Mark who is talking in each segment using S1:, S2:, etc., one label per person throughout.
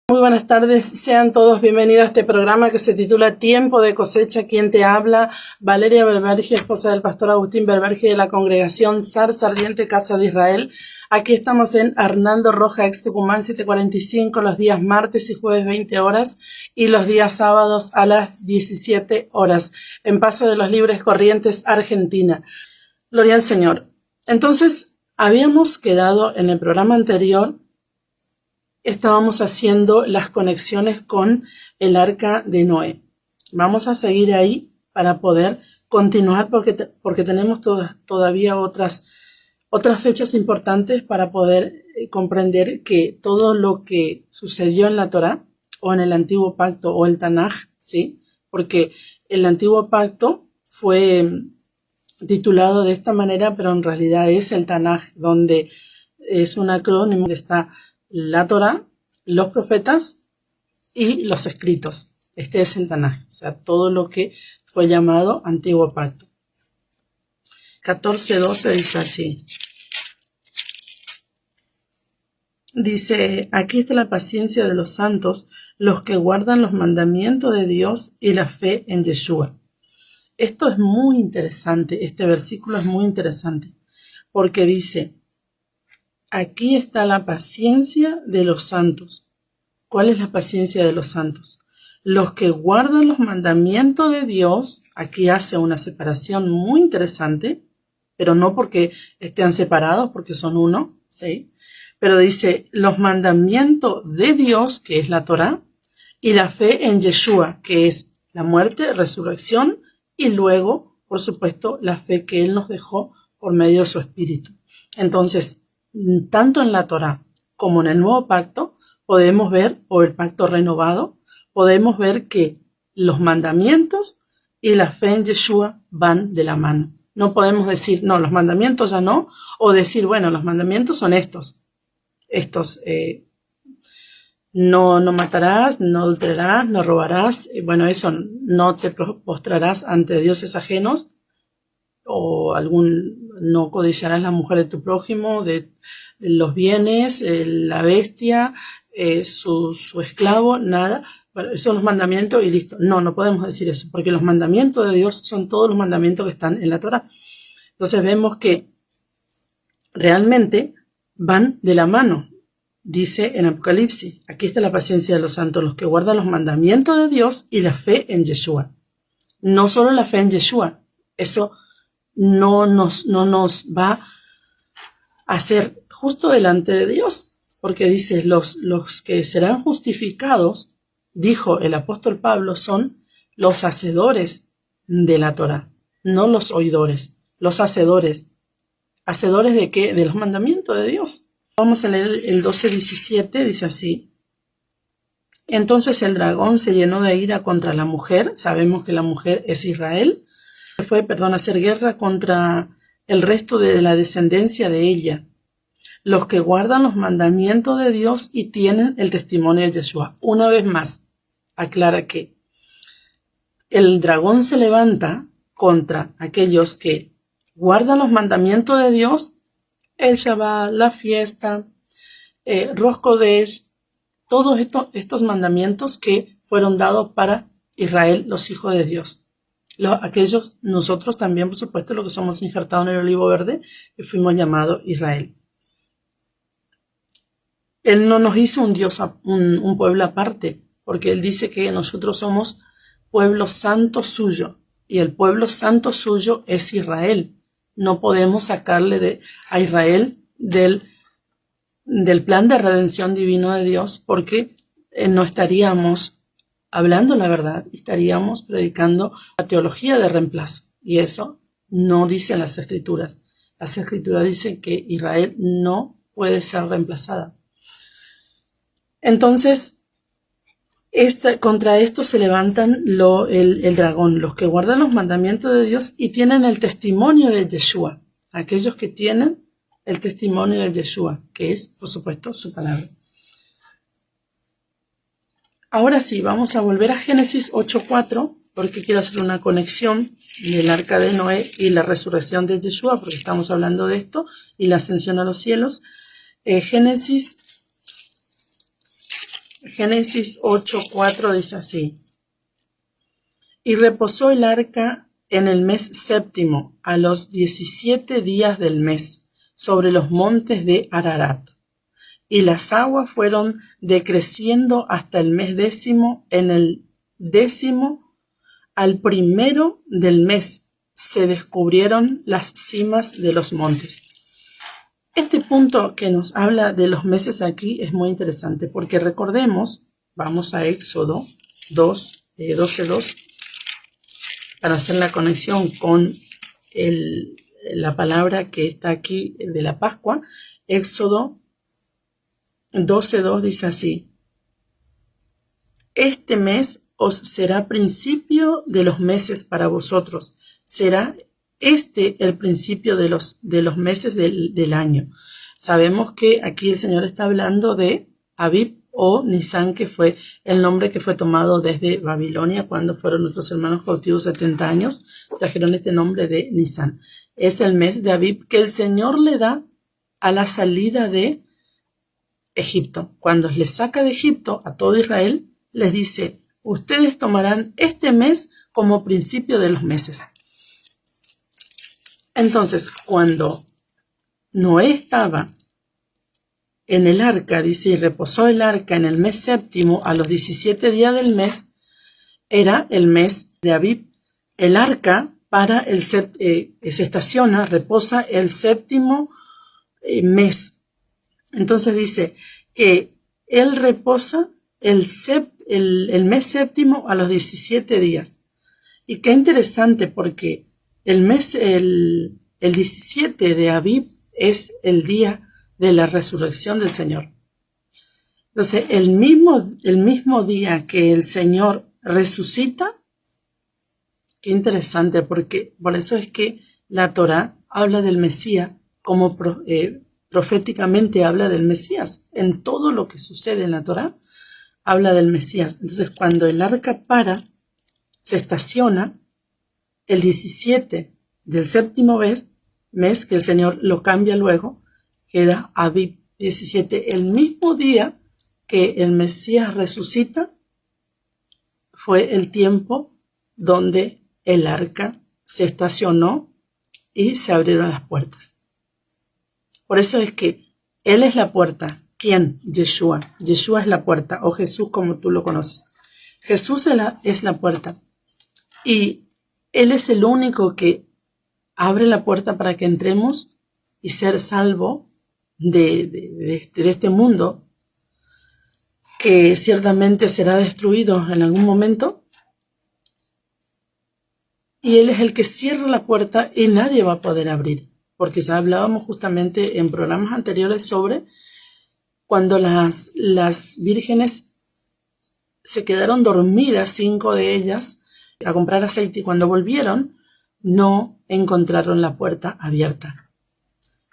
S1: Muy buenas tardes, sean todos bienvenidos a este programa que se titula Tiempo de Cosecha. Quien te habla, Valeria Berberge, esposa del pastor Agustín Berberge de la congregación Zarza Ardiente Casa de Israel. Aquí estamos en Arnaldo Roja, ex Tucumán 745, los días martes y jueves 20 horas y los días sábados a las 17 horas, en Paso de los Libres Corrientes, Argentina. Gloria al Señor. Entonces, habíamos quedado en el programa anterior. Estábamos haciendo las conexiones con el arca de Noé. Vamos a seguir ahí para poder continuar porque tenemos todavía otras fechas importantes para poder comprender que todo lo que sucedió en la Torá o en el Antiguo Pacto o el Tanaj, ¿sí? Porque el Antiguo Pacto fue titulado de esta manera, pero en realidad es el Tanaj, donde es un acrónimo donde está la Torá, los profetas y los escritos. Este es el Tanaj, o sea, todo lo que fue llamado Antiguo Pacto. 14:12 dice así. Dice, aquí está la paciencia de los santos, los que guardan los mandamientos de Dios y la fe en Yeshua. Esto es muy interesante, este versículo es muy interesante, porque dice, aquí está la paciencia de los santos. ¿Cuál es la paciencia de los santos? Los que guardan los mandamientos de Dios. Aquí hace una separación muy interesante, pero no porque estén separados, porque son uno, ¿sí? Pero dice los mandamientos de Dios, que es la Torá, y la fe en Yeshua, que es la muerte, resurrección, y luego, por supuesto, la fe que Él nos dejó por medio de su Espíritu. Entonces, tanto en la Torá como en el Nuevo Pacto, podemos ver, o el Pacto Renovado, podemos ver que los mandamientos y la fe en Yeshua van de la mano. No podemos decir, no, los mandamientos ya no, o decir, bueno, los mandamientos son estos, no matarás, no adulterarás, no robarás, bueno, eso, no te postrarás ante dioses ajenos, o no codiciarás la mujer de tu prójimo, de los bienes, la bestia, su esclavo, nada. Bueno, esos son los mandamientos y listo. No podemos decir eso, porque los mandamientos de Dios son todos los mandamientos que están en la Torá. Entonces vemos que realmente van de la mano. Dice en Apocalipsis, aquí está la paciencia de los santos, los que guardan los mandamientos de Dios y la fe en Yeshua. No solo la fe en Yeshua, eso no nos va a hacer justo delante de Dios, porque dice, los que serán justificados, dijo el apóstol Pablo, son los hacedores de la Torá, no los oidores, los hacedores. ¿Hacedores de qué? De los mandamientos de Dios. Vamos a leer el 12:17, dice así. Entonces el dragón se llenó de ira contra la mujer, sabemos que la mujer es Israel, fue, a hacer guerra contra el resto de la descendencia de ella, los que guardan los mandamientos de Dios y tienen el testimonio de Yeshua. Una vez más, aclara que el dragón se levanta contra aquellos que guardan los mandamientos de Dios, el Shabbat, la fiesta, Rosh Kodesh, todos estos mandamientos que fueron dados para Israel, los hijos de Dios. Aquellos, nosotros también, por supuesto, los que somos injertados en el olivo verde, que fuimos llamados Israel. Él no nos hizo un Dios, un pueblo aparte, porque Él dice que nosotros somos pueblo santo suyo, y el pueblo santo suyo es Israel. No podemos sacarle a Israel del plan de redención divino de Dios, porque no estaríamos hablando la verdad, estaríamos predicando la teología de reemplazo, y eso no dicen las Escrituras. Las Escrituras dicen que Israel no puede ser reemplazada. Entonces, contra esto se levantan el dragón, los que guardan los mandamientos de Dios y tienen el testimonio de Yeshua, aquellos que tienen el testimonio de Yeshua, que es, por supuesto, su palabra. Ahora sí, vamos a volver a Génesis 8:4, porque quiero hacer una conexión del arca de Noé y la resurrección de Yeshua, porque estamos hablando de esto, y la ascensión a los cielos. Génesis Génesis 8:4 dice así: y reposó el arca en el mes séptimo, a los 17 días del mes, sobre los montes de Ararat. Y las aguas fueron decreciendo hasta el mes décimo. En el décimo, al primero del mes, se descubrieron las cimas de los montes. Este punto que nos habla de los meses aquí es muy interesante, porque recordemos, vamos a Éxodo 12:2, para hacer la conexión con la palabra que está aquí de la Pascua. Éxodo 12:2 dice así: este mes os será principio de los meses para vosotros. Será este el principio de los meses del año. Sabemos que aquí el Señor está hablando de Abib o Nisan, que fue el nombre que fue tomado desde Babilonia cuando fueron nuestros hermanos cautivos 70 años. Trajeron este nombre de Nisan. Es el mes de Abib que el Señor le da a la salida de Egipto. Cuando les saca de Egipto a todo Israel, les dice: ustedes tomarán este mes como principio de los meses. Entonces, cuando Noé estaba en el arca, dice, y reposó el arca en el mes séptimo, a los 17 días del mes, era el mes de Abib. El arca se estaciona, reposa el séptimo mes. Entonces dice que él reposa el mes séptimo a los 17 días. Y qué interesante, porque el 17 de Abib es el día de la resurrección del Señor. Entonces, el mismo día que el Señor resucita, qué interesante, porque por eso es que la Torá habla del Mesías como proféticamente habla del Mesías. En todo lo que sucede en la Torá habla del Mesías. Entonces, cuando el arca se estaciona, el 17 del séptimo mes, que el Señor lo cambia luego, queda Abib 17. El mismo día que el Mesías resucita fue el tiempo donde el arca se estacionó y se abrieron las puertas. Por eso es que Él es la puerta. ¿Quién? Yeshua. Yeshua es la puerta, o Jesús como tú lo conoces. Jesús es la puerta. Y Él es el único que abre la puerta para que entremos y ser salvo de este mundo que ciertamente será destruido en algún momento. Y Él es el que cierra la puerta y nadie va a poder abrir. Porque ya hablábamos justamente en programas anteriores sobre cuando las vírgenes se quedaron dormidas, 5 de ellas, a comprar aceite, y cuando volvieron no encontraron la puerta abierta.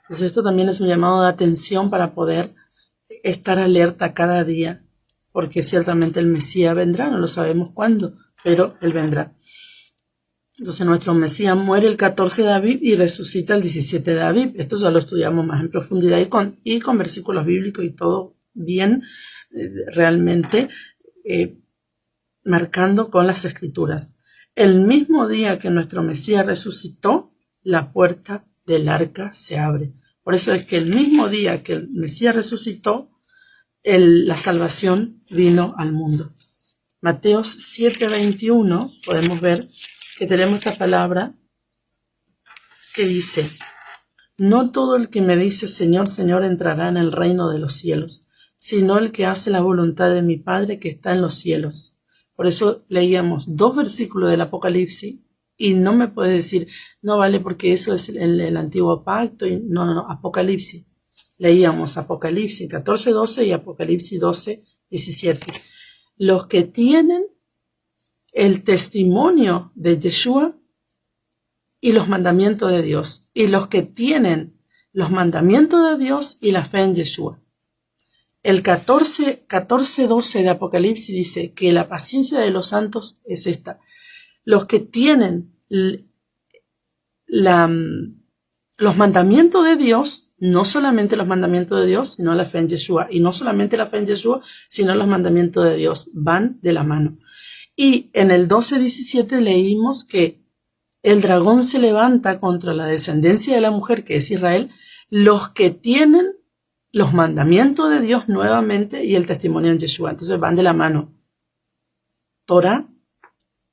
S1: Entonces esto también es un llamado de atención para poder estar alerta cada día, porque ciertamente el Mesías vendrá, no lo sabemos cuándo, pero Él vendrá. Entonces nuestro Mesías muere el 14 de Abib y resucita el 17 de Abib. Esto ya lo estudiamos más en profundidad y con versículos bíblicos y todo bien, realmente marcando con las escrituras. El mismo día que nuestro Mesías resucitó, la puerta del arca se abre. Por eso es que el mismo día que el Mesías resucitó, la salvación vino al mundo. Mateos 7:21, podemos ver que tenemos esta palabra que dice: no todo el que me dice Señor, Señor entrará en el reino de los cielos, sino el que hace la voluntad de mi Padre que está en los cielos. Por eso leíamos 2 versículos del Apocalipsis y no me puedes decir, no vale porque eso es el antiguo pacto. No, Apocalipsis. Leíamos Apocalipsis 14:12 y Apocalipsis 12:17. Los que tienen el testimonio de Yeshua y los mandamientos de Dios, y los que tienen los mandamientos de Dios y la fe en Yeshua. El 14:12 de Apocalipsis dice que la paciencia de los santos es esta: los que tienen los mandamientos de Dios, no solamente los mandamientos de Dios, sino la fe en Yeshua. Y no solamente la fe en Yeshua, sino los mandamientos de Dios. Van de la mano. Y en el 12:17 leímos que el dragón se levanta contra la descendencia de la mujer, que es Israel, los que tienen los mandamientos de Dios nuevamente y el testimonio en Yeshua. Entonces van de la mano. Torah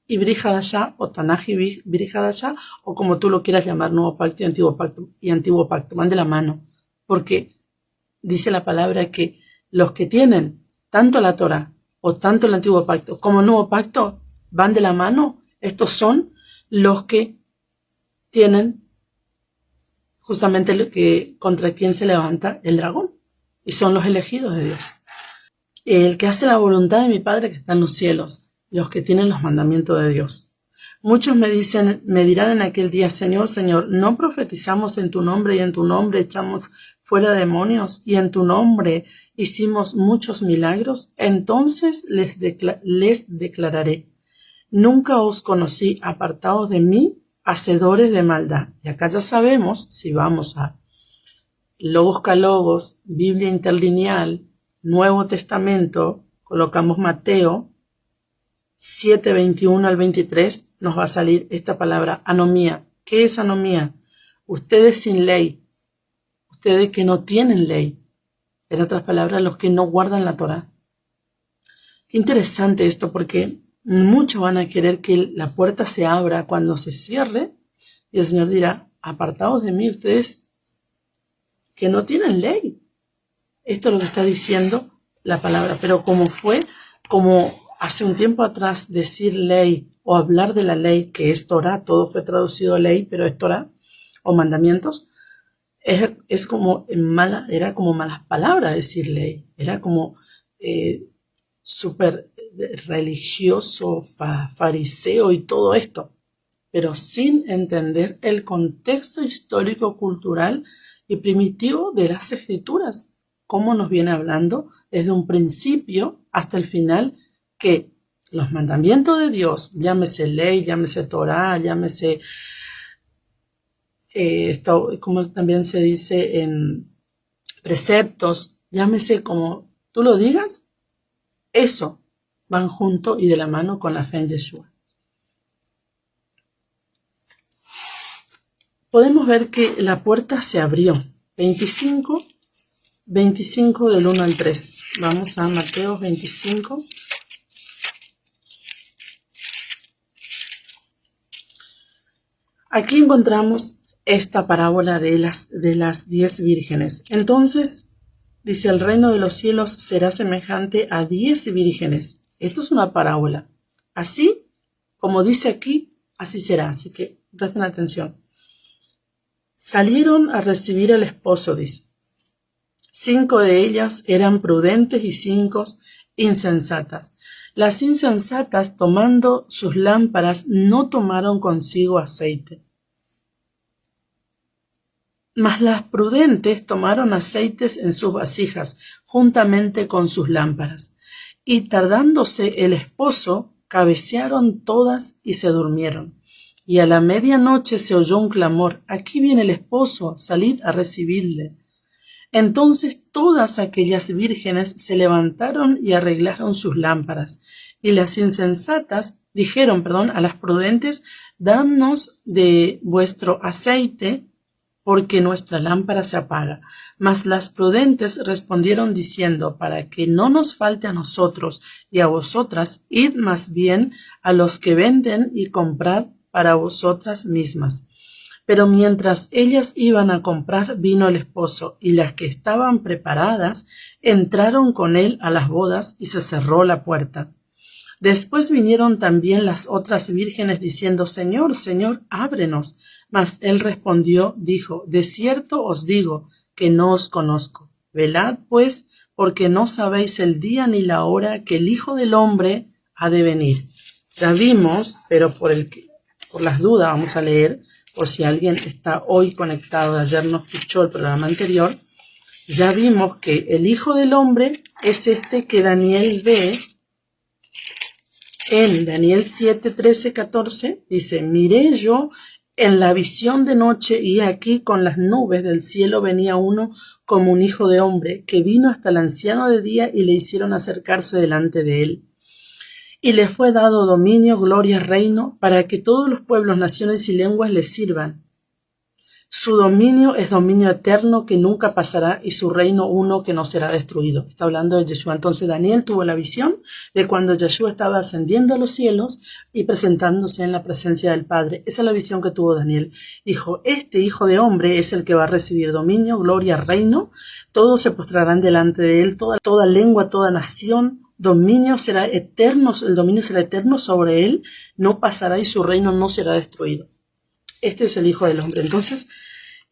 S1: y Brit Hadashah, o Tanaj y Brit Hadashah, o como tú lo quieras llamar, Nuevo Pacto y Antiguo Pacto, van de la mano. Porque dice la palabra que los que tienen tanto la Torah o tanto el Antiguo Pacto como el Nuevo Pacto van de la mano. Estos son los que tienen justamente lo que, contra quien se levanta el dragón. Y son los elegidos de Dios. El que hace la voluntad de mi Padre que está en los cielos, los que tienen los mandamientos de Dios. Muchos me dirán en aquel día, Señor, Señor, ¿no profetizamos en tu nombre y en tu nombre echamos fuera demonios y en tu nombre hicimos muchos milagros? Entonces les declararé, nunca os conocí, apartados de mí, hacedores de maldad. Y acá ya sabemos, si vamos a Logos Calogos, Biblia interlineal, Nuevo Testamento, colocamos Mateo 7:21 al 23, nos va a salir esta palabra, anomía. ¿Qué es anomía? Ustedes sin ley, ustedes que no tienen ley. En otras palabras, los que no guardan la Torah. Qué interesante esto, porque muchos van a querer que la puerta se abra cuando se cierre, y el Señor dirá, apartados de mí, ustedes que no tienen ley. Esto es lo que está diciendo la palabra, pero como hace un tiempo atrás decir ley o hablar de la ley, que es Torah, todo fue traducido a ley, pero es Torah, o mandamientos, es como era como malas palabras decir ley, era como súper religioso, fariseo y todo esto, pero sin entender el contexto histórico, cultural y primitivo de las escrituras, cómo nos viene hablando desde un principio hasta el final, que los mandamientos de Dios, llámese ley, llámese Torah, llámese, como también se dice en preceptos, llámese como tú lo digas, eso van junto y de la mano con la fe en Yeshua. Podemos ver que la puerta se abrió. 25 del 1 al 3. Vamos a Mateo 25. Aquí encontramos esta parábola de las 10 vírgenes. Entonces, dice, el reino de los cielos será semejante a 10 vírgenes. Esto es una parábola. Así, como dice aquí, así será. Así que presten atención. Salieron a recibir al esposo, dice. 5 de ellas eran prudentes y 5 insensatas. Las insensatas, tomando sus lámparas, no tomaron consigo aceite. Mas las prudentes tomaron aceites en sus vasijas, juntamente con sus lámparas. Y tardándose el esposo, cabecearon todas y se durmieron. Y a la medianoche se oyó un clamor, aquí viene el esposo, salid a recibirle. Entonces todas aquellas vírgenes se levantaron y arreglaron sus lámparas. Y las insensatas dijeron, a las prudentes, dadnos de vuestro aceite, porque nuestra lámpara se apaga. Mas las prudentes respondieron diciendo, para que no nos falte a nosotros y a vosotras, id más bien a los que venden y comprad para vosotras mismas. Pero mientras ellas iban a comprar, vino el esposo, y las que estaban preparadas entraron con él a las bodas, y se cerró la puerta. Después vinieron también las otras vírgenes diciendo, Señor, Señor, ábrenos. Mas él respondió, dijo, de cierto os digo que no os conozco. Velad, pues, porque no sabéis el día ni la hora que el Hijo del Hombre ha de venir. Ya vimos, pero por las dudas vamos a leer, por si alguien está hoy conectado, ayer no escuchó el programa anterior, ya vimos que el Hijo del Hombre es este que Daniel ve en Daniel 7, 13, 14, dice, miré yo En la visión de noche, y aquí con las nubes del cielo venía uno como un hijo de hombre, que vino hasta el anciano de día y le hicieron acercarse delante de él. Y le fue dado dominio, gloria, reino, para que todos los pueblos, naciones y lenguas le sirvan. Su dominio es dominio eterno que nunca pasará y su reino uno que no será destruido. Está hablando de Yeshua. Entonces Daniel tuvo la visión de cuando Yeshua estaba ascendiendo a los cielos y presentándose en la presencia del Padre. Esa es la visión que tuvo Daniel. Dijo, este hijo de hombre es el que va a recibir dominio, gloria, reino. Todos se postrarán delante de él, toda lengua, toda nación. Dominio será eterno, el dominio será eterno sobre él, no pasará y su reino no será destruido. Este es el Hijo del Hombre. Entonces,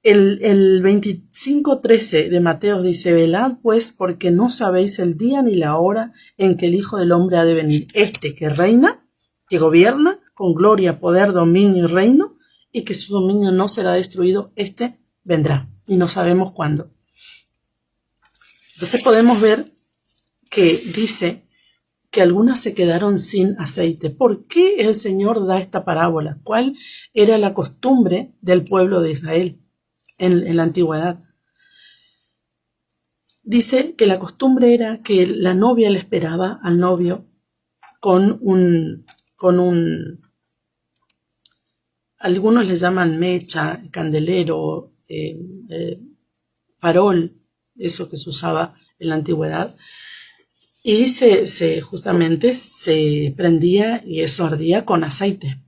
S1: el 25:13 de Mateo dice, velad pues, porque no sabéis el día ni la hora en que el Hijo del Hombre ha de venir. Este que reina, que gobierna con gloria, poder, dominio y reino, y que su dominio no será destruido, este vendrá. Y no sabemos cuándo. Entonces podemos ver que dice que algunas se quedaron sin aceite. ¿Por qué el Señor da esta parábola? ¿Cuál era la costumbre del pueblo de Israel en la antigüedad? Dice que la costumbre era que la novia le esperaba al novio con un algunos le llaman mecha, candelero, farol, eso que se usaba en la antigüedad. Y justamente se prendía y eso ardía con aceite.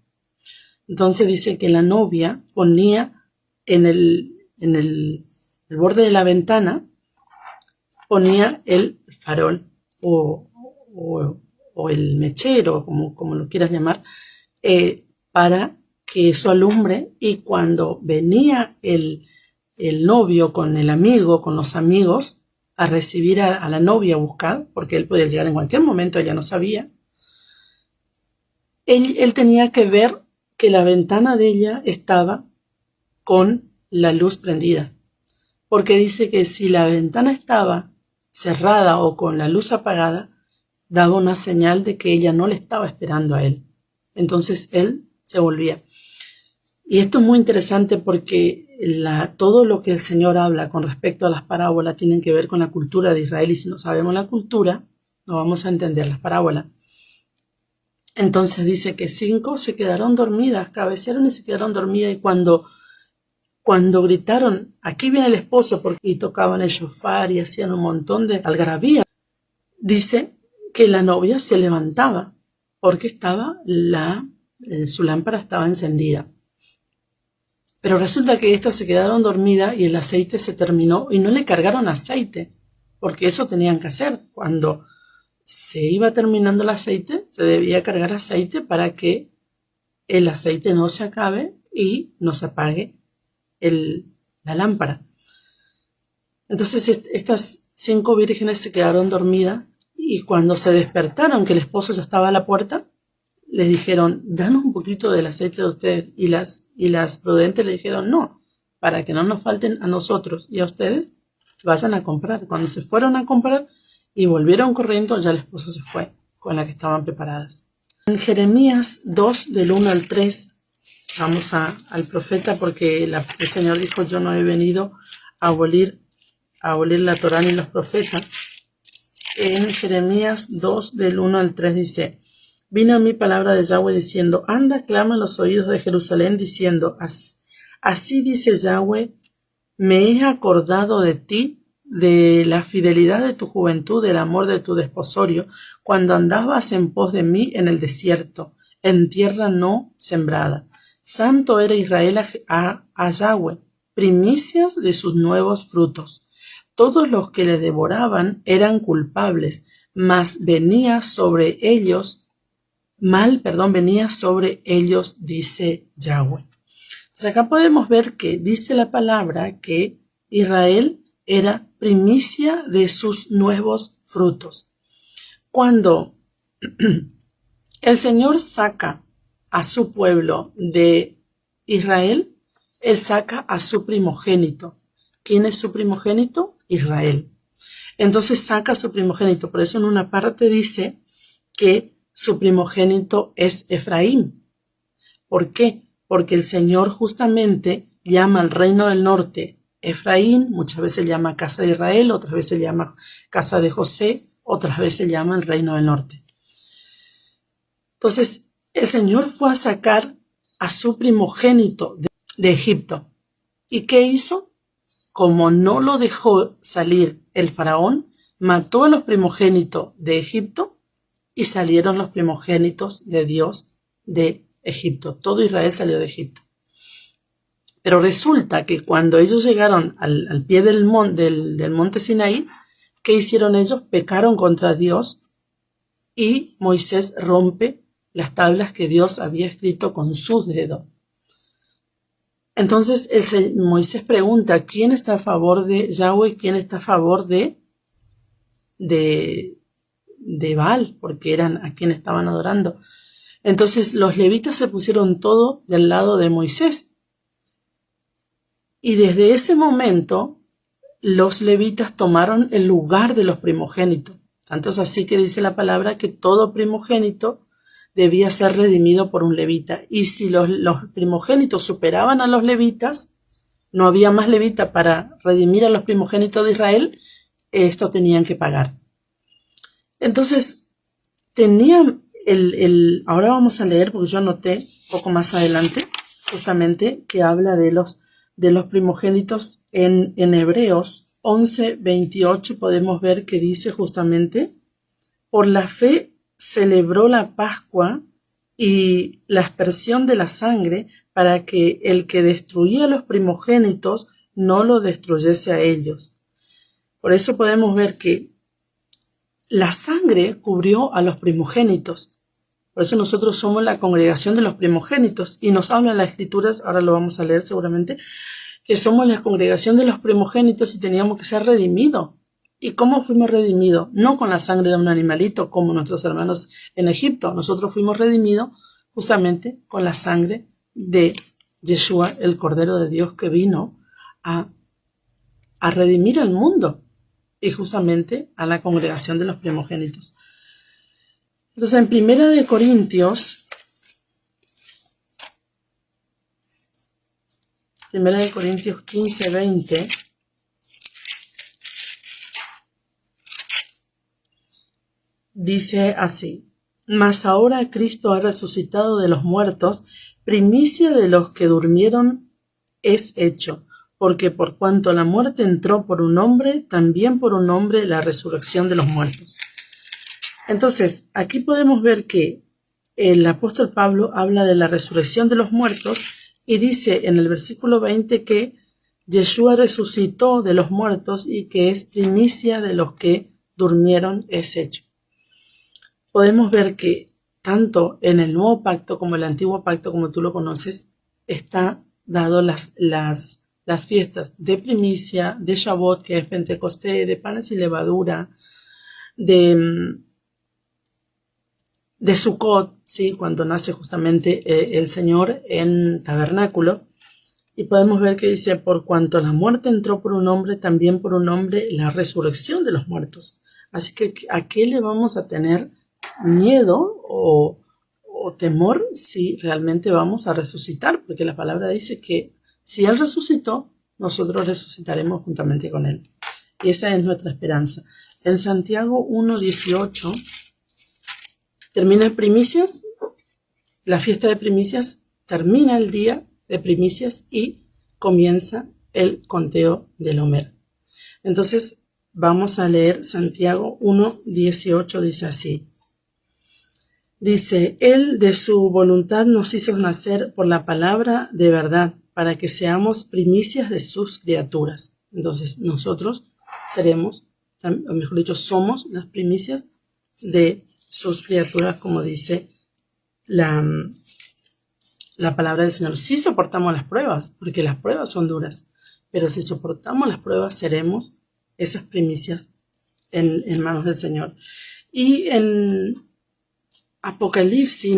S1: Entonces dice que la novia ponía en el borde de la ventana, ponía el farol o el mechero, como lo quieras llamar, para que eso alumbre, y cuando venía el novio con el amigo, con los amigos, a recibir a la novia, a buscar, porque él podía llegar en cualquier momento, ella no sabía, él tenía que ver que la ventana de ella estaba con la luz prendida, porque dice que si la ventana estaba cerrada o con la luz apagada, daba una señal de que ella no le estaba esperando a él. Entonces él se volvía. Y esto es muy interesante porque todo lo que el Señor habla con respecto a las parábolas tiene que ver con la cultura de Israel, y si no sabemos la cultura, no vamos a entender las parábolas. Entonces dice que 5 se quedaron dormidas, cabecearon y se quedaron dormidas, y cuando gritaron, aquí viene el esposo, y tocaban el shofar y hacían un montón de algarabía, dice que la novia se levantaba porque su lámpara estaba encendida. Pero resulta que estas se quedaron dormidas y el aceite se terminó y no le cargaron aceite, porque eso tenían que hacer. Cuando se iba terminando el aceite, se debía cargar aceite para que el aceite no se acabe y no se apague la lámpara. Entonces estas 5 vírgenes se quedaron dormidas, y cuando se despertaron que el esposo ya estaba a la puerta, les dijeron, danos un poquito del aceite de ustedes. Y las prudentes le dijeron, no, para que no nos falten a nosotros y a ustedes, vayan a comprar. Cuando se fueron a comprar y volvieron corriendo, ya el esposo se fue con la que estaban preparadas. En Jeremías 2, del 1 al 3, vamos al profeta, porque el Señor dijo, yo no he venido a abolir la Torá ni los profetas. En Jeremías 2, del 1 al 3 dice, vino a mí palabra de Yahweh diciendo, anda, clama en los oídos de Jerusalén diciendo, así dice Yahweh, me he acordado de ti, de la fidelidad de tu juventud, del amor de tu desposorio, cuando andabas en pos de mí en el desierto, en tierra no sembrada. Santo era Israel a Yahweh, primicias de sus nuevos frutos. Todos los que le devoraban eran culpables, mas venía sobre ellos, dice Yahweh. Entonces acá podemos ver que dice la palabra que Israel era primicia de sus nuevos frutos. Cuando el Señor saca a su pueblo de Israel, Él saca a su primogénito. ¿Quién es su primogénito? Israel. Entonces saca a su primogénito. Por eso en una parte dice que su primogénito es Efraín. ¿Por qué? porque el Señor justamente llama al reino del norte Efraín, muchas veces llama casa de Israel, otras veces llama casa de José, otras veces llama el reino del norte. Entonces, el Señor fue a sacar a su primogénito de Egipto. ¿Y qué hizo? Como no lo dejó salir el faraón, mató a los primogénitos de Egipto y salieron los primogénitos de Dios de Egipto. Todo Israel salió de Egipto. Pero resulta que cuando ellos llegaron al pie del monte Sinaí, ¿qué hicieron ellos? Pecaron contra Dios y Moisés rompe las tablas que Dios había escrito con sus dedos. Entonces Moisés pregunta, ¿quién está a favor de Yahweh? ¿Quién está a favor de Baal? Porque eran a quien estaban adorando. Entonces los levitas se pusieron todo del lado de Moisés. Y desde ese momento los levitas tomaron el lugar de los primogénitos. Tanto es así que dice la palabra que todo primogénito debía ser redimido por un levita. Y si los primogénitos superaban a los levitas, no había más levita para redimir a los primogénitos de Israel, esto tenían que pagar. Entonces, tenían ahora vamos a leer, porque yo anoté poco más adelante, justamente, que habla de los primogénitos en Hebreos 11:28, podemos ver que dice justamente, por la fe celebró la Pascua y la aspersión de la sangre para que el que destruía a los primogénitos no lo destruyese a ellos. Por eso podemos ver que la sangre cubrió a los primogénitos. Por eso nosotros somos la congregación de los primogénitos y nos hablan las escrituras, ahora lo vamos a leer seguramente, que somos la congregación de los primogénitos y teníamos que ser redimidos. ¿Y cómo fuimos redimidos? No con la sangre de un animalito como nuestros hermanos en Egipto. Nosotros fuimos redimidos justamente con la sangre de Yeshua, el Cordero de Dios que vino a redimir al mundo y justamente a la congregación de los primogénitos. Entonces, en Primera de Corintios 15:20, dice así: mas ahora Cristo ha resucitado de los muertos, primicia de los que durmieron es hecho, porque por cuanto la muerte entró por un hombre, también por un hombre la resurrección de los muertos. Entonces, aquí podemos ver que el apóstol Pablo habla de la resurrección de los muertos y dice en el versículo 20 que Yeshua resucitó de los muertos y que es primicia de los que durmieron es hecho. Podemos ver que tanto en el nuevo pacto como el antiguo pacto, como tú lo conoces, está dado las fiestas de primicia, de Shavuot, que es Pentecostés, de panes y levadura, de Sukkot, ¿sí? Cuando nace justamente el Señor en tabernáculo. Y podemos ver que dice, por cuanto la muerte entró por un hombre, también por un hombre la resurrección de los muertos. Así que, ¿a qué le vamos a tener miedo o temor si realmente vamos a resucitar? Porque la palabra dice que si Él resucitó, nosotros resucitaremos juntamente con Él. Y esa es nuestra esperanza. En Santiago 1:18 termina primicias, la fiesta de primicias, termina el día de primicias y comienza el conteo del Omer. Entonces, vamos a leer Santiago 1:18, dice así. Dice, Él de su voluntad nos hizo nacer por la palabra de verdad, para que seamos primicias de sus criaturas. Entonces, nosotros seremos, o mejor dicho, somos las primicias de sus criaturas, como dice la palabra del Señor. Si soportamos las pruebas, porque las pruebas son duras, pero si soportamos las pruebas, seremos esas primicias en manos del Señor. Y en Apocalipsis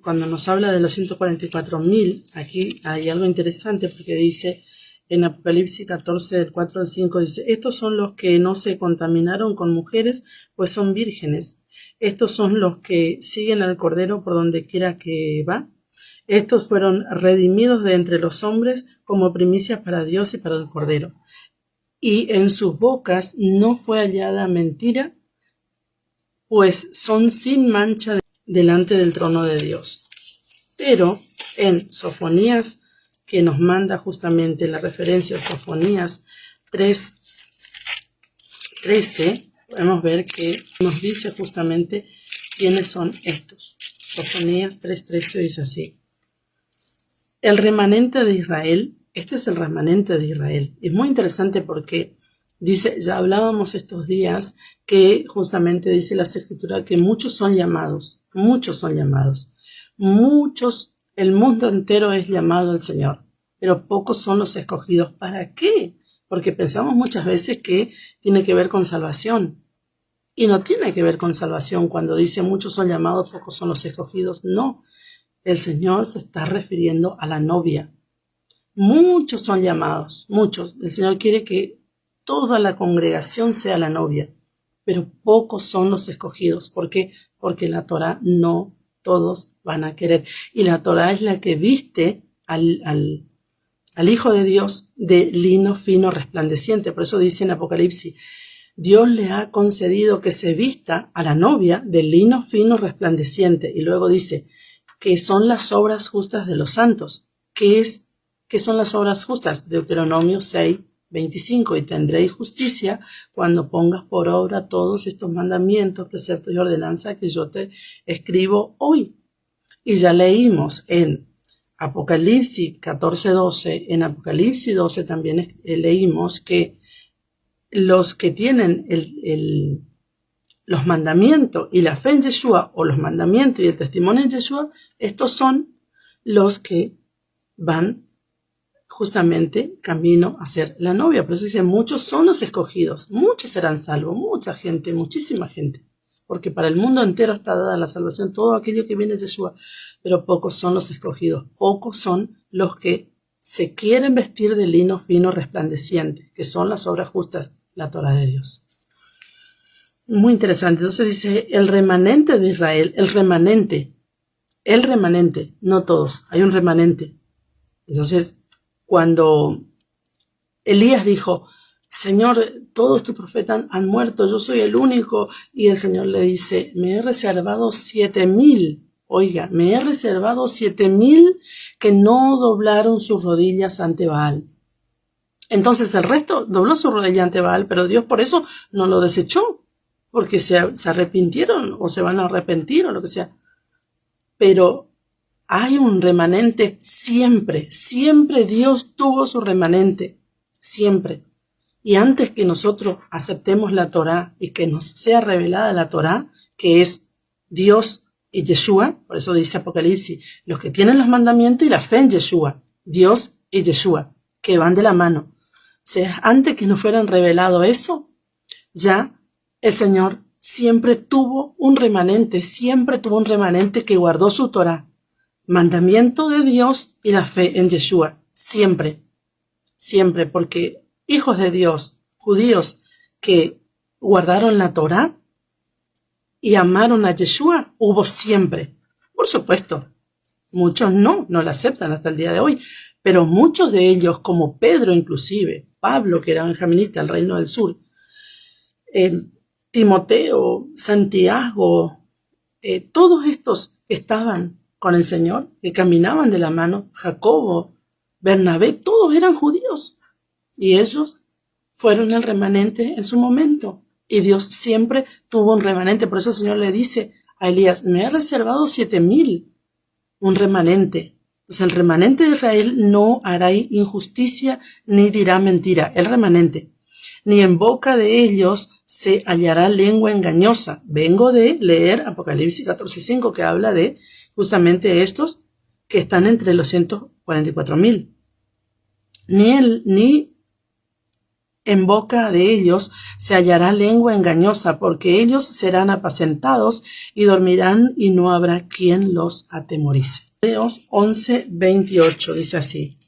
S1: cuando nos habla de los 144.000, aquí hay algo interesante porque dice en Apocalipsis 14, del 4 al 5, dice, estos son los que no se contaminaron con mujeres, pues son vírgenes. Estos son los que siguen al Cordero por donde quiera que va. Estos fueron redimidos de entre los hombres como primicia para Dios y para el Cordero. Y en sus bocas no fue hallada mentira, pues son sin mancha delante del trono de Dios. Pero en Sofonías, que nos manda justamente la referencia a Sofonías 3:13, podemos ver que nos dice justamente quiénes son estos. Sofonías 3:13 dice así: el remanente de Israel, este es el remanente de Israel. Es muy interesante porque dice, ya hablábamos estos días que justamente dice la Escritura que muchos son llamados, el mundo entero es llamado al Señor, pero pocos son los escogidos. ¿Para qué? Porque pensamos muchas veces que tiene que ver con salvación. Y no tiene que ver con salvación cuando dice muchos son llamados, pocos son los escogidos. No, el Señor se está refiriendo a la novia. Muchos son llamados, muchos. El Señor quiere que toda la congregación sea la novia, pero pocos son los escogidos. ¿Por qué? Porque la Torá no todos van a querer. Y la Torá es la que viste al Hijo de Dios de lino fino resplandeciente. Por eso dice en Apocalipsis, Dios le ha concedido que se vista a la novia de lino fino resplandeciente. Y luego dice que son las obras justas de los santos. ¿Qué son las obras justas? Deuteronomio 6:25. Y tendréis justicia cuando pongas por obra todos estos mandamientos, preceptos y ordenanzas que yo te escribo hoy. Y ya leímos en Apocalipsis 14:12. En Apocalipsis 12 también leímos que los que tienen los mandamientos y la fe en Yeshua, o los mandamientos y el testimonio en Yeshua, estos son los que van justamente camino a ser la novia. Por eso dice, muchos son los escogidos, muchos serán salvos, mucha gente, muchísima gente, porque para el mundo entero está dada la salvación, todo aquello que viene de Yeshua, pero pocos son los escogidos, pocos son los que se quieren vestir de lino fino resplandeciente, que son las obras justas, la Torá de Dios. Muy interesante. Entonces dice, el remanente de Israel, el remanente, no todos, hay un remanente. Entonces, cuando Elías dijo, Señor, todos tus profetas han muerto, yo soy el único, y el Señor le dice, me he reservado 7,000, oiga, me he reservado 7,000 que no doblaron sus rodillas ante Baal. Entonces el resto dobló su rodilla ante Baal, pero Dios por eso no lo desechó, porque se arrepintieron o se van a arrepentir o lo que sea. Pero hay un remanente siempre, siempre Dios tuvo su remanente, siempre. Y antes que nosotros aceptemos la Torá y que nos sea revelada la Torá, que es Dios y Yeshua, por eso dice Apocalipsis, los que tienen los mandamientos y la fe en Yeshua, Dios y Yeshua, que van de la mano. O sea, antes que nos fueran revelado eso, ya el Señor siempre tuvo un remanente que guardó su Torá, mandamiento de Dios y la fe en Yeshua, siempre, siempre, porque hijos de Dios, judíos que guardaron la Torá y amaron a Yeshua, hubo siempre. Por supuesto, muchos no la aceptan hasta el día de hoy, pero muchos de ellos, como Pedro inclusive, Pablo, que era benjaminita del reino del sur, Timoteo, Santiago, todos estos que estaban con el Señor, que caminaban de la mano, Jacobo, Bernabé, todos eran judíos y ellos fueron el remanente en su momento y Dios siempre tuvo un remanente. Por eso el Señor le dice a Elías, me he reservado 7,000, un remanente. Entonces el remanente de Israel no hará injusticia ni dirá mentira, el remanente. Ni en boca de ellos se hallará lengua engañosa. Vengo de leer Apocalipsis 14:5, que habla de justamente estos que están entre los 144,000. Ni en boca de ellos se hallará lengua engañosa, porque ellos serán apacentados y dormirán y no habrá quien los atemorice. Mateos 11:28 dice así,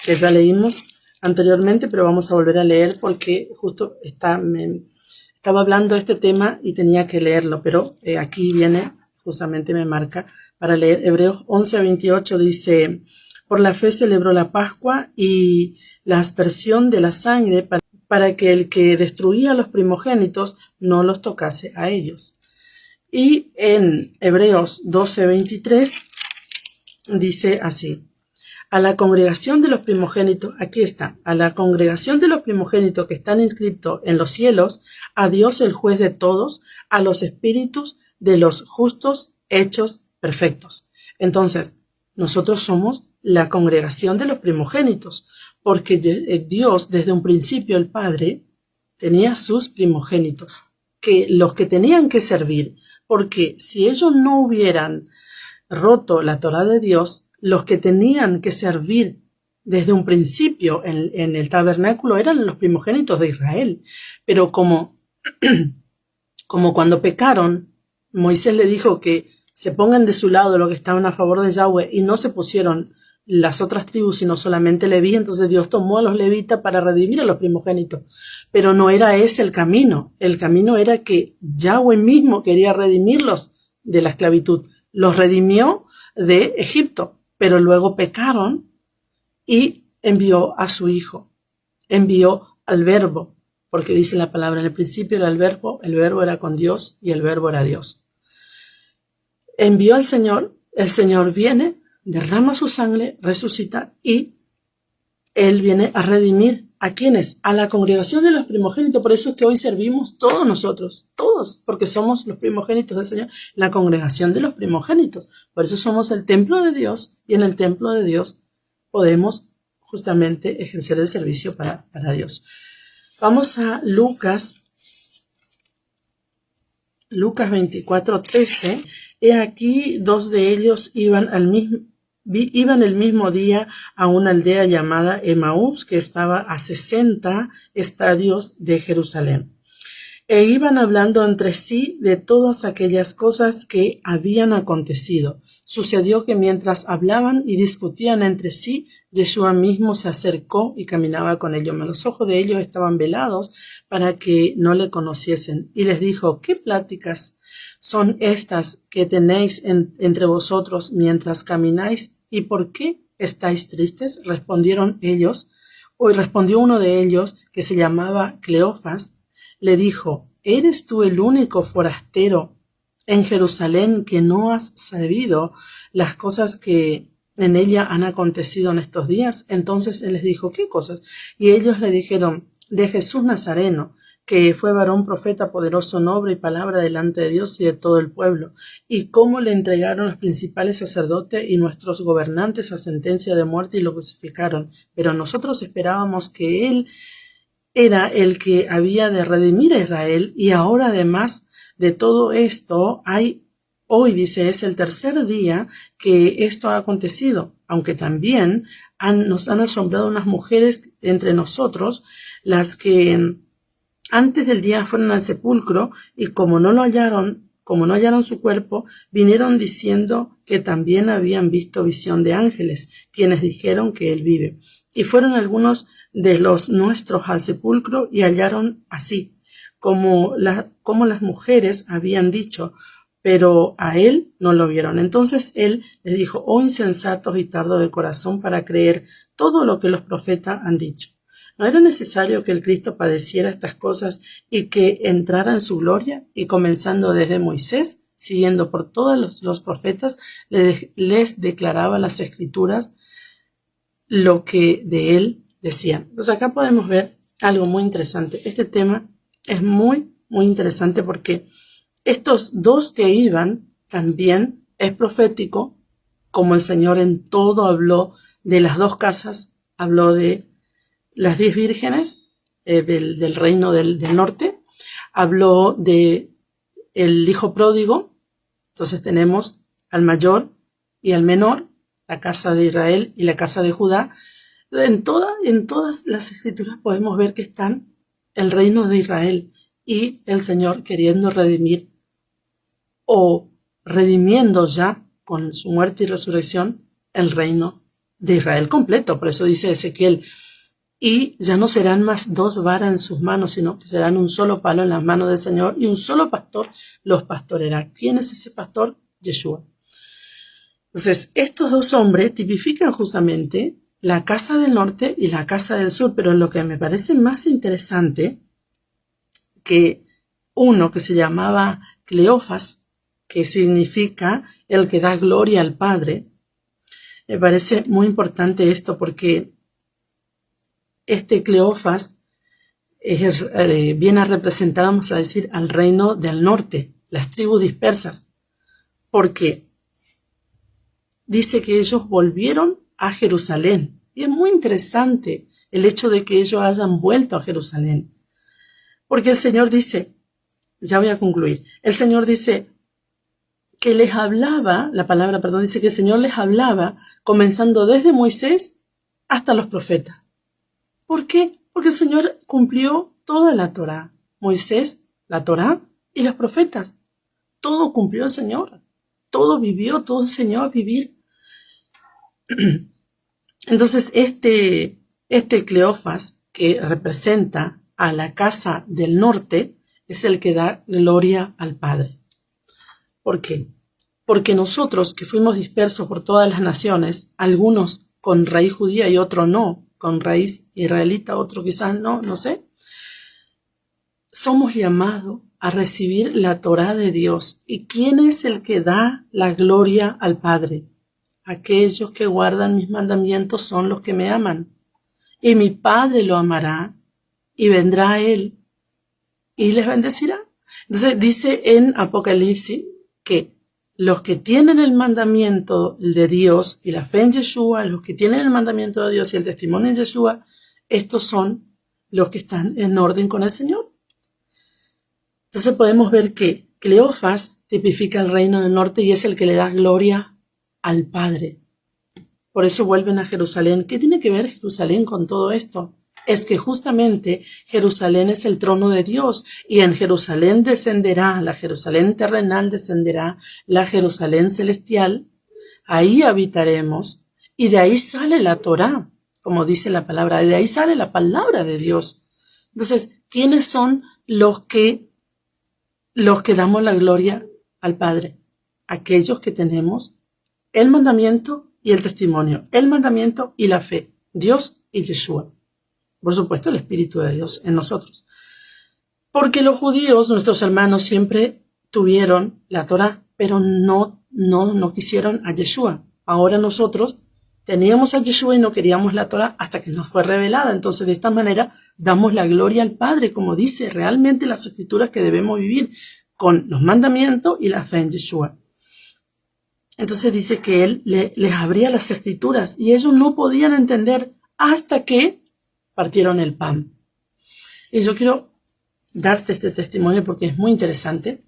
S1: que ya leímos anteriormente, pero vamos a volver a leer porque justo estaba hablando de este tema y tenía que leerlo, pero aquí viene justamente me marca para leer. Hebreos 11:28 dice, por la fe celebró la Pascua y la aspersión de la sangre para que el que destruía a los primogénitos no los tocase a ellos. Y en Hebreos 12:23 dice así, a la congregación de los primogénitos, aquí está, a la congregación de los primogénitos que están inscritos en los cielos, a Dios el juez de todos, a los espíritus de los justos hechos perfectos. Entonces, nosotros somos la congregación de los primogénitos, porque Dios, desde un principio, el Padre, tenía sus primogénitos, que los que tenían que servir, porque si ellos no hubieran roto la Torá de Dios, los que tenían que servir desde un principio en el tabernáculo eran los primogénitos de Israel. Pero como cuando pecaron, Moisés le dijo que se pongan de su lado los que estaban a favor de Yahweh y no se pusieron las otras tribus, sino solamente Leví, entonces Dios tomó a los levitas para redimir a los primogénitos. Pero no era ese el camino era que Yahweh mismo quería redimirlos de la esclavitud. Los redimió de Egipto, pero luego pecaron y envió a su hijo, envió al verbo, porque dice la palabra, en el principio era el verbo era con Dios y el verbo era Dios. Envió al Señor, el Señor viene, derrama su sangre, resucita y Él viene a redimir ¿a quiénes? A la congregación de los primogénitos. Por eso es que hoy servimos todos nosotros, todos, porque somos los primogénitos del Señor, la congregación de los primogénitos. Por eso somos el templo de Dios y en el templo de Dios podemos justamente ejercer el servicio para Dios. Vamos a Lucas 24:13. He aquí dos de ellos iban el mismo día a una aldea llamada Emaús, que estaba a 60 estadios de Jerusalén. E iban hablando entre sí de todas aquellas cosas que habían acontecido. Sucedió que mientras hablaban y discutían entre sí, Yeshua mismo se acercó y caminaba con ellos. Los ojos de ellos estaban velados para que no le conociesen. Y les dijo, ¿qué pláticas son estas que tenéis entre vosotros mientras camináis? ¿Y por qué estáis tristes? Respondió uno de ellos, que se llamaba Cleofas, le dijo, ¿eres tú el único forastero en Jerusalén que no has sabido las cosas que en ella han acontecido en estos días? Entonces él les dijo, ¿qué cosas? Y ellos le dijeron, de Jesús Nazareno, que fue varón profeta poderoso en obra y palabra delante de Dios y de todo el pueblo, y cómo le entregaron los principales sacerdotes y nuestros gobernantes a sentencia de muerte y lo crucificaron. Pero nosotros esperábamos que él era el que había de redimir a Israel, y ahora además de todo esto hoy dice, es el tercer día que esto ha acontecido, aunque también nos han asombrado unas mujeres entre nosotros, las que antes del día fueron al sepulcro y como no hallaron su cuerpo, vinieron diciendo que también habían visto visión de ángeles, quienes dijeron que él vive. Y fueron algunos de los nuestros al sepulcro y hallaron así, como las mujeres habían dicho, pero a él no lo vieron. Entonces él les dijo, oh insensatos y tardos de corazón para creer todo lo que los profetas han dicho. ¿No era necesario que el Cristo padeciera estas cosas y que entrara en su gloria? Y comenzando desde Moisés, siguiendo por todos los profetas, les declaraba las escrituras lo que de él decían. Entonces acá podemos ver algo muy interesante. Este tema es muy, muy interesante porque estos dos que iban también es profético, como el Señor en todo habló de las dos casas, habló de las 10 vírgenes del reino del norte, habló de el hijo pródigo. Entonces tenemos al mayor y al menor, la casa de Israel y la casa de Judá. En todas las escrituras podemos ver que están el reino de Israel y el Señor queriendo redimir o redimiendo ya con su muerte y resurrección el reino de Israel completo. Por eso dice Ezequiel, y ya no serán más dos varas en sus manos, sino que serán un solo palo en las manos del Señor y un solo pastor los pastoreará. ¿Quién es ese pastor? Yeshua. Entonces, estos dos hombres tipifican justamente la casa del norte y la casa del sur, pero lo que me parece más interesante, que uno que se llamaba Cleofas, que significa el que da gloria al Padre, me parece muy importante esto porque este Cleofas viene a representar, vamos a decir, al reino del norte, las tribus dispersas, porque dice que ellos volvieron a Jerusalén. Y es muy interesante el hecho de que ellos hayan vuelto a Jerusalén. Porque el Señor dice, ya voy a concluir, el Señor dice que les hablaba, la palabra, perdón, dice que el Señor les hablaba comenzando desde Moisés hasta los profetas. ¿Por qué? Porque el Señor cumplió toda la Torá. Moisés, la Torá y los profetas. Todo cumplió el Señor. Todo vivió, todo enseñó a vivir. Entonces, este Cleofas, que representa a la casa del norte, es el que da gloria al Padre. ¿Por qué? Porque nosotros, que fuimos dispersos por todas las naciones, algunos con raíz judía y otros no, con raíz israelita, otro quizás no sé, somos llamados a recibir la Torá de Dios. ¿Y quién es el que da la gloria al Padre? Aquellos que guardan mis mandamientos son los que me aman. Y mi Padre lo amará y vendrá a él y les bendecirá. Entonces dice en Apocalipsis que los que tienen el mandamiento de Dios y la fe en Yeshua, los que tienen el mandamiento de Dios y el testimonio en Yeshua, estos son los que están en orden con el Señor. Entonces podemos ver que Cleofas tipifica el reino del norte y es el que le da gloria al Padre. Por eso vuelven a Jerusalén. ¿Qué tiene que ver Jerusalén con todo esto? Es que justamente Jerusalén es el trono de Dios y en Jerusalén descenderá, la Jerusalén terrenal descenderá, la Jerusalén celestial, ahí habitaremos y de ahí sale la Torá, como dice la palabra, de ahí sale la palabra de Dios. Entonces, ¿quiénes son los que damos la gloria al Padre? Aquellos que tenemos el mandamiento y el testimonio, el mandamiento y la fe, Dios y Yeshua. Por supuesto, el Espíritu de Dios en nosotros. Porque los judíos, nuestros hermanos, siempre tuvieron la Torá, pero no quisieron a Yeshua. Ahora nosotros teníamos a Yeshua y no queríamos la Torá hasta que nos fue revelada. Entonces, de esta manera, damos la gloria al Padre, como dice realmente las Escrituras que debemos vivir con los mandamientos y la fe en Yeshua. Entonces dice que Él les abría las Escrituras y ellos no podían entender hasta que partieron el pan. Y yo quiero darte este testimonio porque es muy interesante.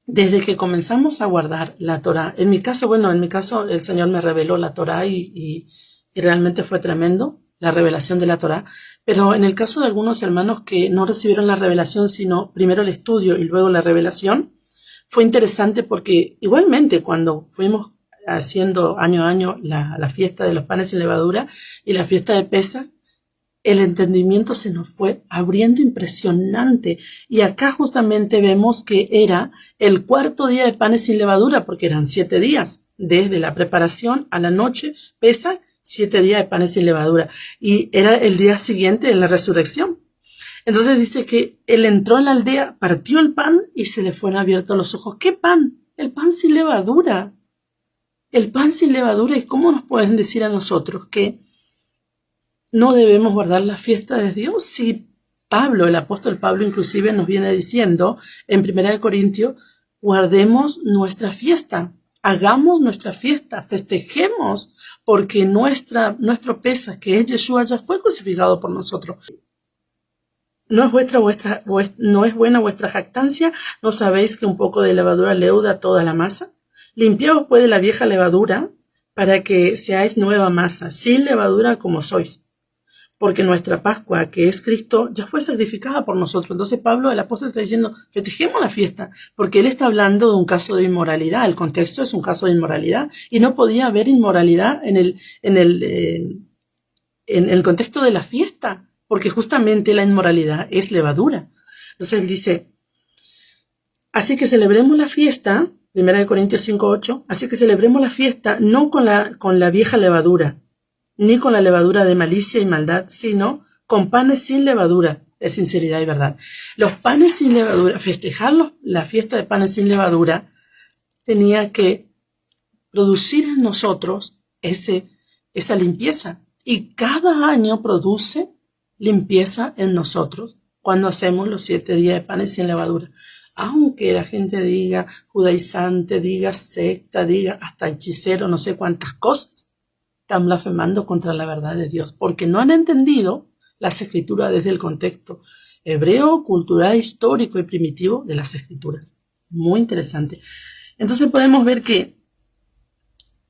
S1: Desde que comenzamos a guardar la Torá, en mi caso el Señor me reveló la Torá y realmente fue tremendo la revelación de la Torá, pero en el caso de algunos hermanos que no recibieron la revelación, sino primero el estudio y luego la revelación, fue interesante porque igualmente cuando fuimos haciendo año a año la fiesta de los panes sin levadura y la fiesta de Pesaj, el entendimiento se nos fue abriendo impresionante. Y acá justamente vemos que era el cuarto día de panes sin levadura, porque eran 7 días, desde la preparación a la noche, Pesaj, 7 días de panes sin levadura. Y era el día siguiente de la resurrección. Entonces dice que él entró en la aldea, partió el pan y se le fueron abiertos los ojos. ¿Qué pan? El pan sin levadura. El pan sin levadura. ¿Y cómo nos pueden decir a nosotros que no debemos guardar la fiesta de Dios? Si Pablo, el apóstol Pablo inclusive nos viene diciendo en 1 Corintios, guardemos nuestra fiesta, hagamos nuestra fiesta, festejemos, porque nuestro Pesaj, que es Yeshua, ya fue crucificado por nosotros. ¿No es buena vuestra jactancia? ¿No sabéis que un poco de levadura leuda toda la masa? Limpiaos pues de la vieja levadura, para que seáis nueva masa, sin levadura como sois. Porque nuestra Pascua, que es Cristo, ya fue sacrificada por nosotros. Entonces Pablo, el apóstol, está diciendo, festejemos la fiesta, porque él está hablando de un caso de inmoralidad. El contexto es un caso de inmoralidad, y no podía haber inmoralidad en el contexto de la fiesta, porque justamente la inmoralidad es levadura. Entonces él dice, así que celebremos la fiesta Primera de Corintios 5:8. Así que celebremos la fiesta no con la vieja levadura, ni con la levadura de malicia y maldad, sino con panes sin levadura, de sinceridad y verdad. Los panes sin levadura, festejar la fiesta de panes sin levadura, tenía que producir en nosotros esa limpieza. Y cada año produce limpieza en nosotros cuando hacemos los 7 días de panes sin levadura. Aunque la gente diga judaizante, diga secta, diga hasta hechicero, no sé cuántas cosas, están blasfemando contra la verdad de Dios, porque no han entendido las escrituras desde el contexto hebreo, cultural, histórico y primitivo de las escrituras. Muy interesante. Entonces podemos ver que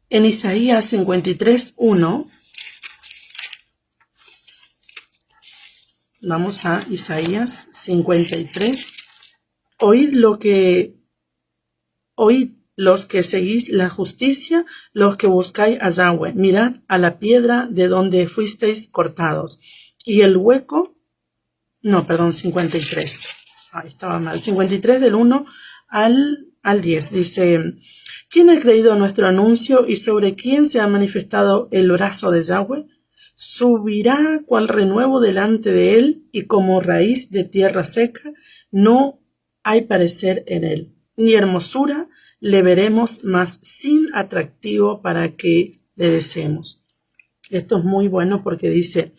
S1: en Isaías 53:1, vamos a Isaías 53, oíd los que seguís la justicia, los que buscáis a Yahweh, mirad a la piedra de donde fuisteis cortados, y el hueco, 53, ahí estaba mal, 53 del 1 al 10, dice, ¿quién ha creído nuestro anuncio y sobre quién se ha manifestado el brazo de Yahweh? Subirá cual renuevo delante de él y como raíz de tierra seca, no hay parecer en él, ni hermosura le veremos, mas sin atractivo para que le deseemos. Esto es muy bueno porque dice,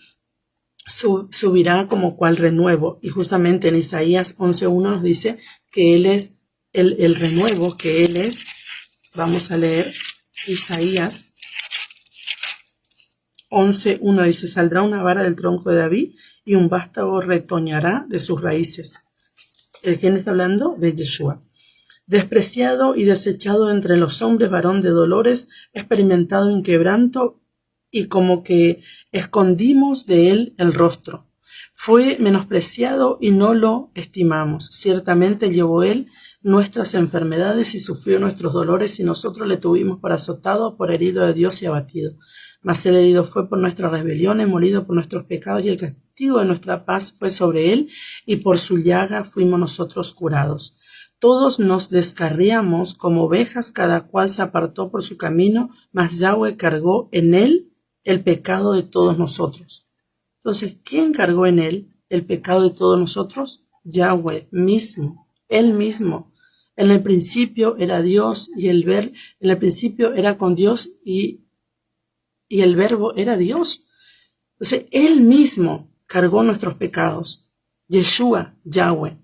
S1: subirá como cual renuevo, y justamente en Isaías 11:1 nos dice que él es el renuevo, que él es. Vamos a leer Isaías 11:1, dice, saldrá una vara del tronco de David y un vástago retoñará de sus raíces. ¿De quién está hablando? De Yeshua. Despreciado y desechado entre los hombres, varón de dolores, experimentado en quebranto, y como que escondimos de él el rostro. Fue menospreciado y no lo estimamos. Ciertamente llevó él nuestras enfermedades y sufrió nuestros dolores, y nosotros le tuvimos por azotado, por herido de Dios y abatido. Mas el herido fue por nuestras rebeliones, molido por nuestros pecados, y el castigo de nuestra paz fue sobre él, y por su llaga fuimos nosotros curados. Todos nos descarriamos como ovejas, cada cual se apartó por su camino, mas Yahweh cargó en él el pecado de todos nosotros. Entonces, ¿quién cargó en él el pecado de todos nosotros? Yahweh mismo, él mismo. En el principio era Dios y en el principio era con Dios y el verbo era Dios. Entonces, él mismo cargó nuestros pecados. Yeshua, Yahweh.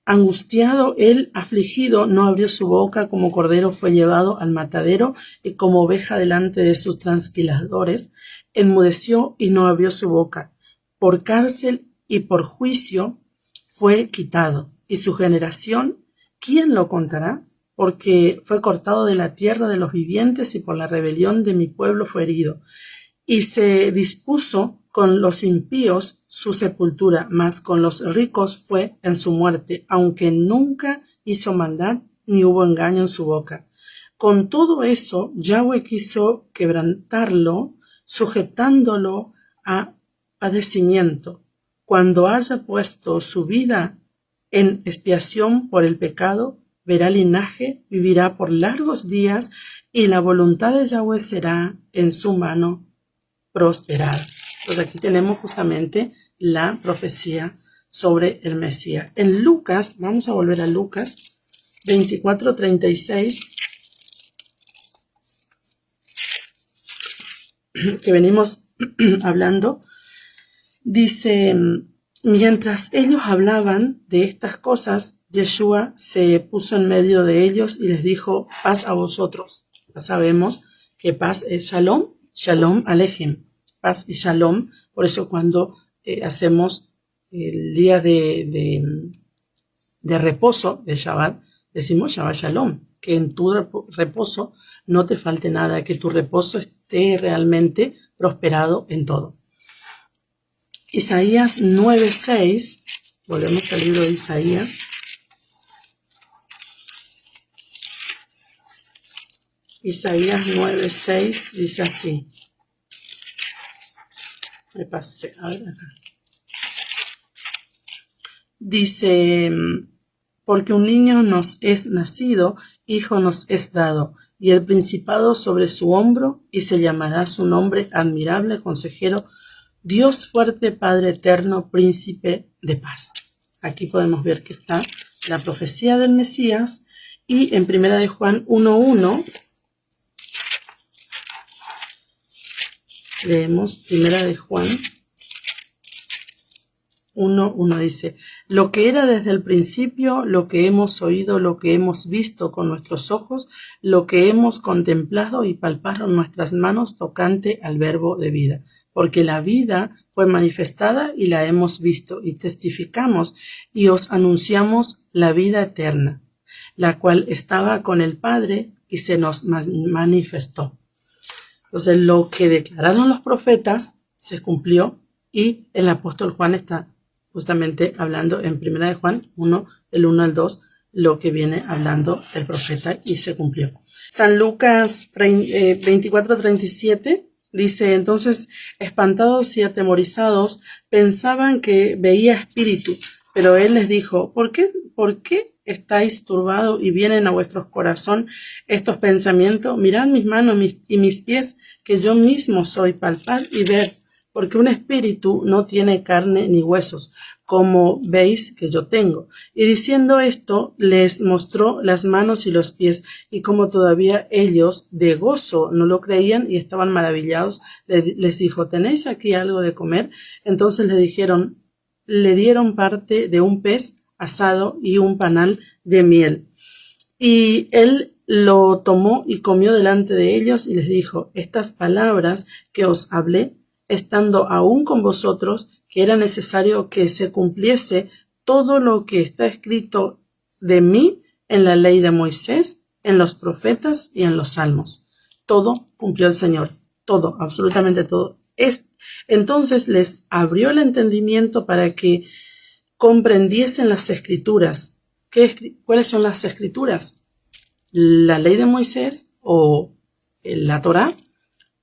S1: Angustiado él, afligido, no abrió su boca, como cordero fue llevado al matadero, y como oveja delante de sus transquiladores, enmudeció y no abrió su boca. Por cárcel y por juicio fue quitado. Y su generación, ¿quién lo contará? Porque fue cortado de la tierra de los vivientes, y por la rebelión de mi pueblo fue herido. Y se dispuso con los impíos su sepultura, mas con los ricos fue en su muerte, aunque nunca hizo maldad ni hubo engaño en su boca. Con todo eso, Yahweh quiso quebrantarlo, sujetándolo a padecimiento. Cuando haya puesto su vida en expiación por el pecado, verá linaje, vivirá por largos días, y la voluntad de Yahweh será en su mano prosperar. Entonces aquí tenemos justamente la profecía sobre el Mesías. En Lucas, vamos a volver a Lucas 24:36, que venimos hablando, dice, mientras ellos hablaban de estas cosas, Yeshua se puso en medio de ellos y les dijo, paz a vosotros. Ya sabemos que paz es Shalom, Shalom Alejem, paz y Shalom. Por eso cuando hacemos el día de reposo de Shabbat, decimos Shabbat Shalom, que en tu reposo no te falte nada, que tu reposo esté realmente prosperado en todo. Isaías 9:6, volvemos al libro de Isaías. Isaías 9:6 dice así. Me pasé, a ver acá. Dice, porque un niño nos es nacido, hijo nos es dado, y el principado sobre su hombro, y se llamará su nombre admirable, consejero, Dios fuerte, Padre eterno, príncipe de paz. Aquí podemos ver que está la profecía del Mesías, y en Primera de Juan 1:1 leemos Primera de Juan 1:1 dice: lo que era desde el principio, lo que hemos oído, lo que hemos visto con nuestros ojos, lo que hemos contemplado y palparon nuestras manos tocante al verbo de vida. Porque la vida fue manifestada y la hemos visto, y testificamos y os anunciamos la vida eterna, la cual estaba con el Padre y se nos manifestó. Entonces, lo que declararon los profetas se cumplió, y el apóstol Juan está justamente hablando en Primera de Juan 1, del 1 al 2, lo que viene hablando el profeta, y se cumplió. San Lucas 24:37 dice: entonces, espantados y atemorizados, pensaban que veía espíritu, pero él les dijo: ¿Por qué estáis turbados y vienen a vuestro corazón estos pensamientos? Mirad mis manos y mis pies, que yo mismo soy, palpad y ver, porque un espíritu no tiene carne ni huesos, como veis que yo tengo. Y diciendo esto, les mostró las manos y los pies, y como todavía ellos de gozo no lo creían y estaban maravillados, les dijo: ¿tenéis aquí algo de comer? Entonces le dieron parte de un pez asado y un panal de miel. Y él lo tomó y comió delante de ellos, y les dijo: estas palabras que os hablé, estando aún con vosotros, que era necesario que se cumpliese todo lo que está escrito de mí en la ley de Moisés, en los profetas y en los salmos. Todo cumplió el Señor, todo, absolutamente todo. Entonces les abrió el entendimiento para que comprendiesen las escrituras. ¿Cuáles son las escrituras? La ley de Moisés, o la Torá,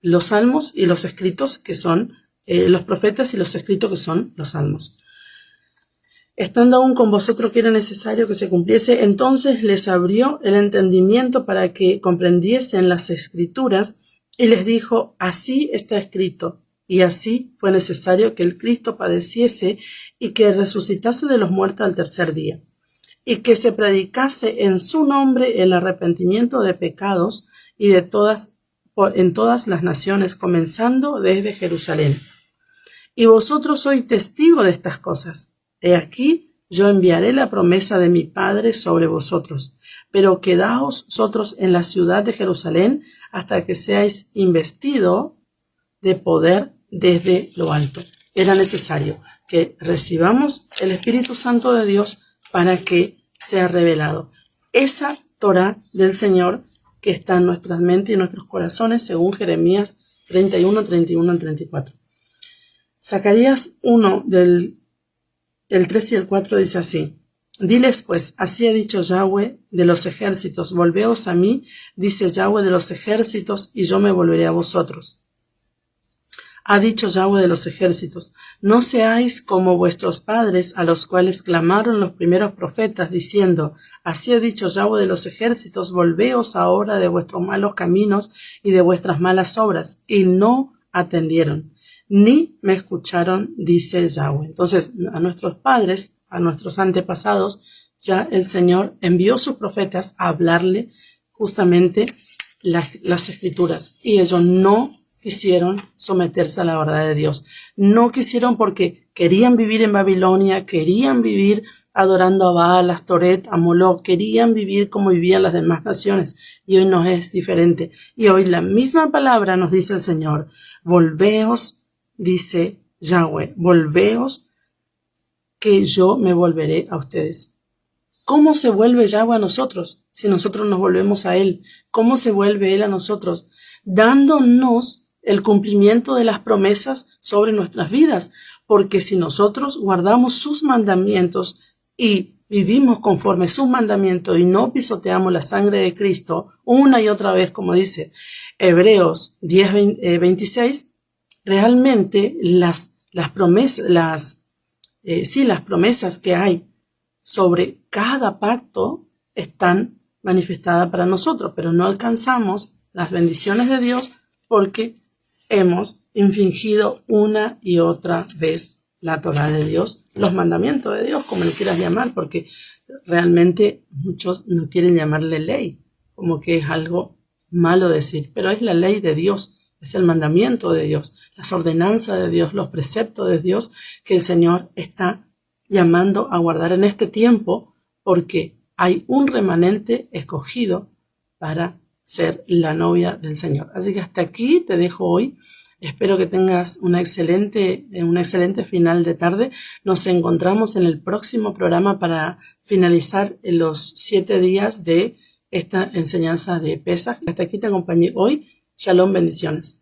S1: los salmos y los escritos, que son los profetas, y los escritos, que son los salmos. Estando aún con vosotros, que era necesario que se cumpliese, entonces les abrió el entendimiento para que comprendiesen las escrituras, y les dijo: así está escrito, y así fue necesario que el Cristo padeciese y que resucitase de los muertos al tercer día, y que se predicase en su nombre el arrepentimiento de pecados y en todas las naciones, comenzando desde Jerusalén. Y vosotros sois testigos de estas cosas. He aquí, yo enviaré la promesa de mi Padre sobre vosotros, pero quedaos vosotros en la ciudad de Jerusalén hasta que seáis investidos de poder desde lo alto. Era necesario que recibamos el Espíritu Santo de Dios para que sea revelado esa Torá del Señor, que está en nuestras mentes y nuestros corazones, según Jeremías 31, 31 al 34. Zacarías 1, del 3 y el 4 dice así: diles pues, así ha dicho Yahweh de los ejércitos, volveos a mí, dice Yahweh de los ejércitos, y yo me volveré a vosotros. Ha dicho Yahweh de los ejércitos: no seáis como vuestros padres, a los cuales clamaron los primeros profetas, diciendo: así ha dicho Yahweh de los ejércitos, volveos ahora de vuestros malos caminos y de vuestras malas obras. Y no atendieron, ni me escucharon, dice Yahweh. Entonces, a nuestros padres, a nuestros antepasados, ya el Señor envió sus profetas a hablarle justamente las escrituras, y ellos no quisieron someterse a la verdad de Dios. No quisieron, porque querían vivir en Babilonia, querían vivir adorando a Baal, a Astoret, a Moloch, querían vivir como vivían las demás naciones, y hoy nos es diferente. Y hoy la misma palabra nos dice el Señor: volveos, dice Yahweh, volveos, que yo me volveré a ustedes. ¿Cómo se vuelve Yahweh a nosotros si nosotros nos volvemos a Él? ¿Cómo se vuelve Él a nosotros? Dándonos el cumplimiento de las promesas sobre nuestras vidas, porque si nosotros guardamos sus mandamientos y vivimos conforme sus mandamientos y no pisoteamos la sangre de Cristo una y otra vez, como dice Hebreos 10:26, realmente las promesas que hay sobre cada pacto están manifestadas para nosotros, pero no alcanzamos las bendiciones de Dios porque hemos infringido una y otra vez la Torá de Dios, los mandamientos de Dios, como lo quieras llamar, porque realmente muchos no quieren llamarle ley, como que es algo malo decir, pero es la ley de Dios, es el mandamiento de Dios, las ordenanzas de Dios, los preceptos de Dios que el Señor está llamando a guardar en este tiempo, porque hay un remanente escogido para ser la novia del Señor. Así que hasta aquí te dejo hoy. Espero que tengas un excelente final de tarde. Nos encontramos en el próximo programa para finalizar los 7 días de esta enseñanza de Pesaj. Hasta aquí te acompañé hoy. Shalom, bendiciones.